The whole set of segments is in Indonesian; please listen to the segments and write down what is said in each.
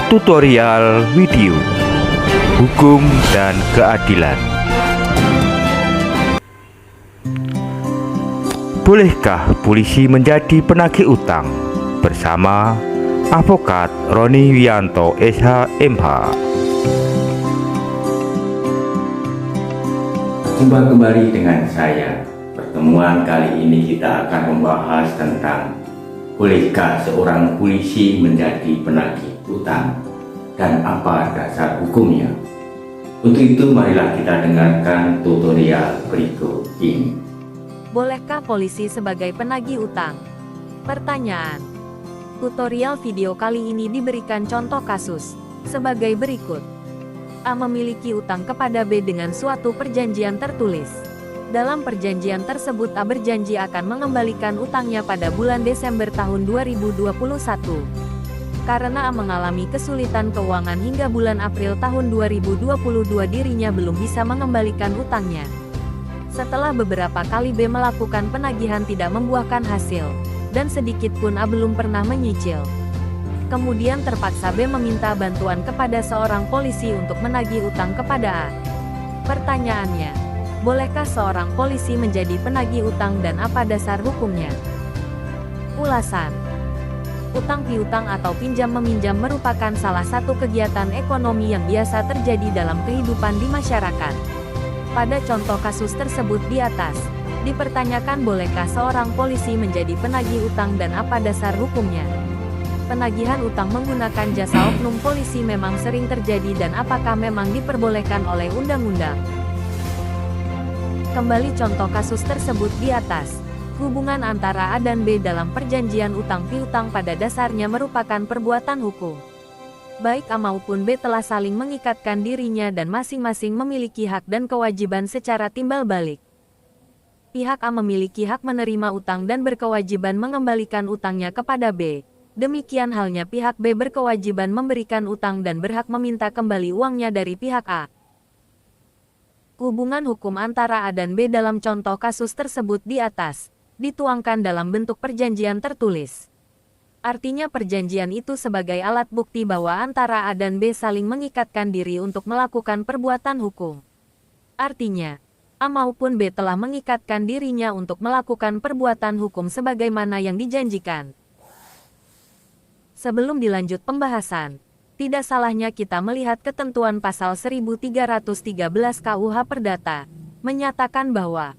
Tutorial video hukum dan keadilan. Bolehkah polisi menjadi penagih utang? Bersama Advokat Roni Wianto SH MH. Jumpa kembali dengan saya. Pertemuan kali ini kita akan membahas tentang bolehkah seorang polisi menjadi penagih utang dan apa dasar hukumnya. Untuk itu marilah kita dengarkan tutorial berikut ini. Bolehkah polisi sebagai penagih utang? Pertanyaan. Tutorial video kali ini diberikan contoh kasus sebagai berikut. A memiliki utang kepada B dengan suatu perjanjian tertulis. Dalam perjanjian tersebut A berjanji akan mengembalikan utangnya pada bulan Desember tahun 2021. Karena A mengalami kesulitan keuangan hingga bulan April tahun 2022 dirinya belum bisa mengembalikan utangnya. Setelah beberapa kali B melakukan penagihan tidak membuahkan hasil, dan sedikit pun A belum pernah menyicil. Kemudian terpaksa B meminta bantuan kepada seorang polisi untuk menagih utang kepada A. Pertanyaannya, bolehkah seorang polisi menjadi penagih utang dan apa dasar hukumnya? Ulasan. Utang piutang atau pinjam-meminjam merupakan salah satu kegiatan ekonomi yang biasa terjadi dalam kehidupan di masyarakat. Pada contoh kasus tersebut di atas, dipertanyakan bolehkah seorang polisi menjadi penagih utang dan apa dasar hukumnya. Penagihan utang menggunakan jasa oknum polisi memang sering terjadi dan apakah memang diperbolehkan oleh undang-undang? Kembali contoh kasus tersebut di atas. Hubungan antara A dan B dalam perjanjian utang piutang pada dasarnya merupakan perbuatan hukum. Baik A maupun B telah saling mengikatkan dirinya dan masing-masing memiliki hak dan kewajiban secara timbal balik. Pihak A memiliki hak menerima utang dan berkewajiban mengembalikan utangnya kepada B. Demikian halnya pihak B berkewajiban memberikan utang dan berhak meminta kembali uangnya dari pihak A. Hubungan hukum antara A dan B dalam contoh kasus tersebut di atas, dituangkan dalam bentuk perjanjian tertulis. Artinya perjanjian itu sebagai alat bukti bahwa antara A dan B saling mengikatkan diri untuk melakukan perbuatan hukum. Artinya, A maupun B telah mengikatkan dirinya untuk melakukan perbuatan hukum sebagaimana yang dijanjikan. Sebelum dilanjut pembahasan, tidak salahnya kita melihat ketentuan pasal 1313 KUH Perdata, menyatakan bahwa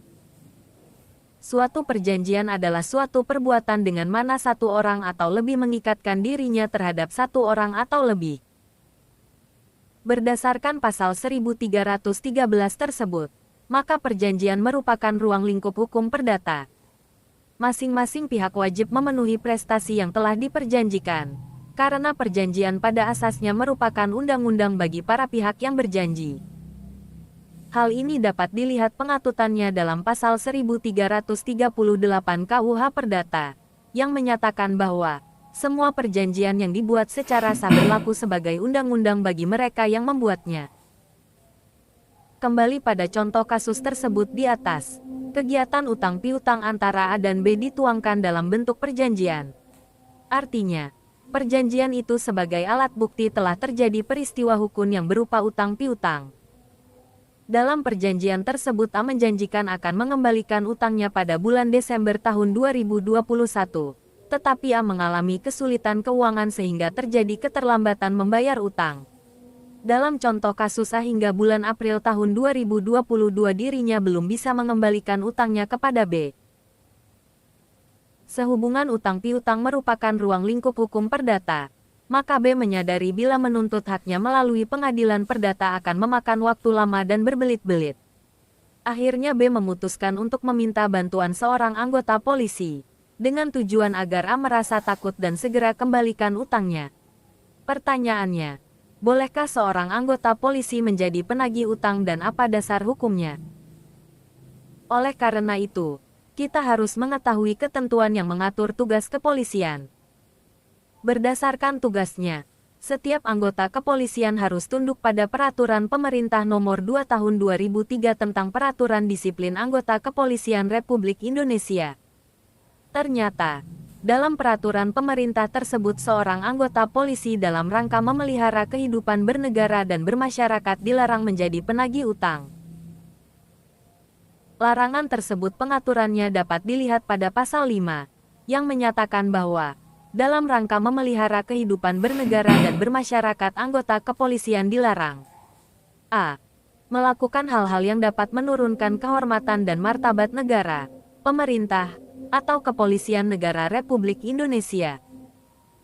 suatu perjanjian adalah suatu perbuatan dengan mana satu orang atau lebih mengikatkan dirinya terhadap satu orang atau lebih. Berdasarkan pasal 1313 tersebut, maka perjanjian merupakan ruang lingkup hukum perdata. Masing-masing pihak wajib memenuhi prestasi yang telah diperjanjikan. Karena perjanjian pada asasnya merupakan undang-undang bagi para pihak yang berjanji. Hal ini dapat dilihat pengatutannya dalam pasal 1338 KUH Perdata, yang menyatakan bahwa semua perjanjian yang dibuat secara sah berlaku sebagai undang-undang bagi mereka yang membuatnya. Kembali pada contoh kasus tersebut di atas, kegiatan utang piutang antara A dan B dituangkan dalam bentuk perjanjian. Artinya, perjanjian itu sebagai alat bukti telah terjadi peristiwa hukum yang berupa utang piutang. Dalam perjanjian tersebut A menjanjikan akan mengembalikan utangnya pada bulan Desember tahun 2021, tetapi A mengalami kesulitan keuangan sehingga terjadi keterlambatan membayar utang. Dalam contoh kasus A hingga bulan April tahun 2022 dirinya belum bisa mengembalikan utangnya kepada B. Sehubungan utang piutang merupakan ruang lingkup hukum perdata, maka B menyadari bila menuntut haknya melalui pengadilan perdata akan memakan waktu lama dan berbelit-belit. Akhirnya B memutuskan untuk meminta bantuan seorang anggota polisi, dengan tujuan agar A merasa takut dan segera kembalikan utangnya. Pertanyaannya, bolehkah seorang anggota polisi menjadi penagih utang dan apa dasar hukumnya? Oleh karena itu, kita harus mengetahui ketentuan yang mengatur tugas kepolisian. Berdasarkan tugasnya, setiap anggota kepolisian harus tunduk pada Peraturan Pemerintah Nomor 2 Tahun 2003 tentang Peraturan Disiplin Anggota Kepolisian Republik Indonesia. Ternyata, Dalam peraturan pemerintah tersebut, seorang anggota polisi dalam rangka memelihara kehidupan bernegara dan bermasyarakat dilarang menjadi penagih utang. Larangan tersebut pengaturannya dapat dilihat pada pasal 5, yang menyatakan bahwa dalam rangka memelihara kehidupan bernegara dan bermasyarakat, anggota kepolisian dilarang a. melakukan hal-hal yang dapat menurunkan kehormatan dan martabat negara, pemerintah, atau kepolisian negara Republik Indonesia.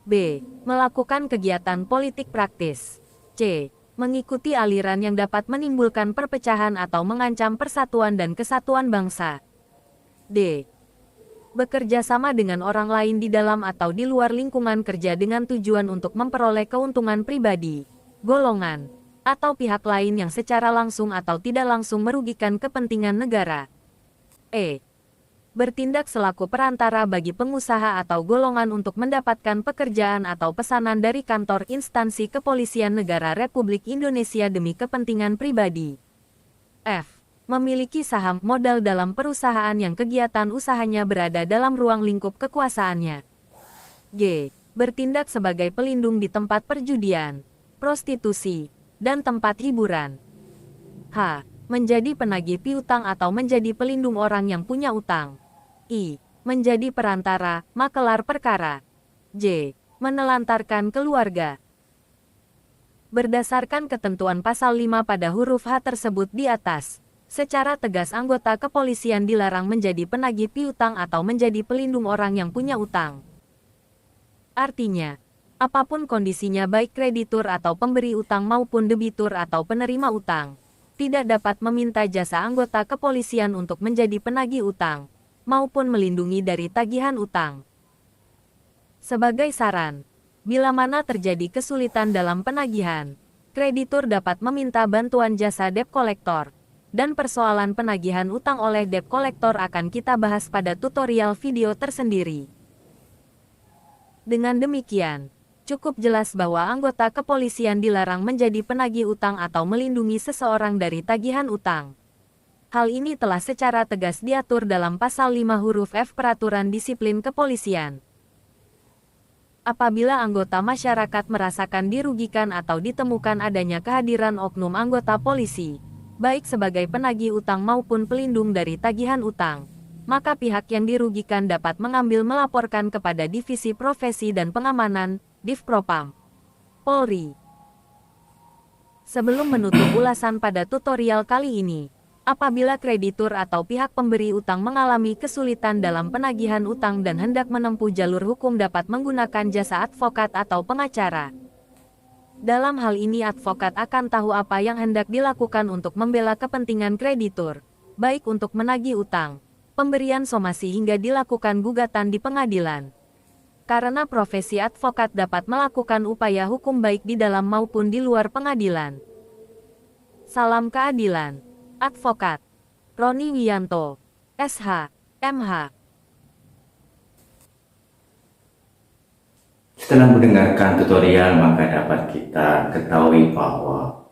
B. Melakukan kegiatan politik praktis. C. Mengikuti aliran yang dapat menimbulkan perpecahan atau mengancam persatuan dan kesatuan bangsa. D. Bekerja sama dengan orang lain di dalam atau di luar lingkungan kerja dengan tujuan untuk memperoleh keuntungan pribadi, golongan, atau pihak lain yang secara langsung atau tidak langsung merugikan kepentingan negara. E. Bertindak selaku perantara bagi pengusaha atau golongan untuk mendapatkan pekerjaan atau pesanan dari kantor instansi kepolisian negara Republik Indonesia demi kepentingan pribadi. F. Memiliki saham modal dalam perusahaan yang kegiatan usahanya berada dalam ruang lingkup kekuasaannya. G. Bertindak sebagai pelindung di tempat perjudian, prostitusi, dan tempat hiburan. H. Menjadi penagih piutang atau menjadi pelindung orang yang punya utang. I. Menjadi perantara, makelar perkara. J. Menelantarkan keluarga. Berdasarkan ketentuan pasal 5 pada huruf H tersebut di atas, secara tegas anggota kepolisian dilarang menjadi penagih piutang atau menjadi pelindung orang yang punya utang. Artinya, apapun kondisinya baik kreditur atau pemberi utang maupun debitur atau penerima utang, tidak dapat meminta jasa anggota kepolisian untuk menjadi penagih utang, maupun melindungi dari tagihan utang. Sebagai saran, bila mana terjadi kesulitan dalam penagihan, kreditur dapat meminta bantuan jasa debt collector, dan persoalan penagihan utang oleh debt collector akan kita bahas pada tutorial video tersendiri. Dengan demikian, cukup jelas bahwa anggota kepolisian dilarang menjadi penagih utang atau melindungi seseorang dari tagihan utang. Hal ini telah secara tegas diatur dalam pasal 5 huruf F Peraturan Disiplin Kepolisian. Apabila anggota masyarakat merasakan dirugikan atau ditemukan adanya kehadiran oknum anggota polisi, baik sebagai penagih utang maupun pelindung dari tagihan utang, maka pihak yang dirugikan dapat melaporkan kepada Divisi Profesi dan Pengamanan, Divpropam, Polri. Sebelum menutup ulasan pada tutorial kali ini, apabila kreditur atau pihak pemberi utang mengalami kesulitan dalam penagihan utang dan hendak menempuh jalur hukum dapat menggunakan jasa advokat atau pengacara. Dalam hal ini advokat akan tahu apa yang hendak dilakukan untuk membela kepentingan kreditur, baik untuk menagih utang, pemberian somasi hingga dilakukan gugatan di pengadilan. Karena profesi advokat dapat melakukan upaya hukum baik di dalam maupun di luar pengadilan. Salam keadilan. Advokat Roni Wiyanto, SH, MH. Setelah mendengarkan tutorial, maka dapat kita ketahui bahwa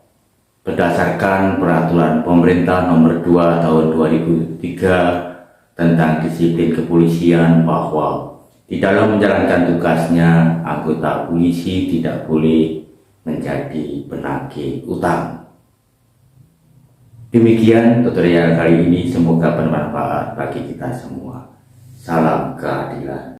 berdasarkan peraturan pemerintah nomor 2 tahun 2003 tentang disiplin kepolisian, bahwa di dalam menjalankan tugasnya, anggota polisi tidak boleh menjadi penagih utang. Demikian tutorial kali ini, semoga bermanfaat bagi kita semua. Salam keadilan.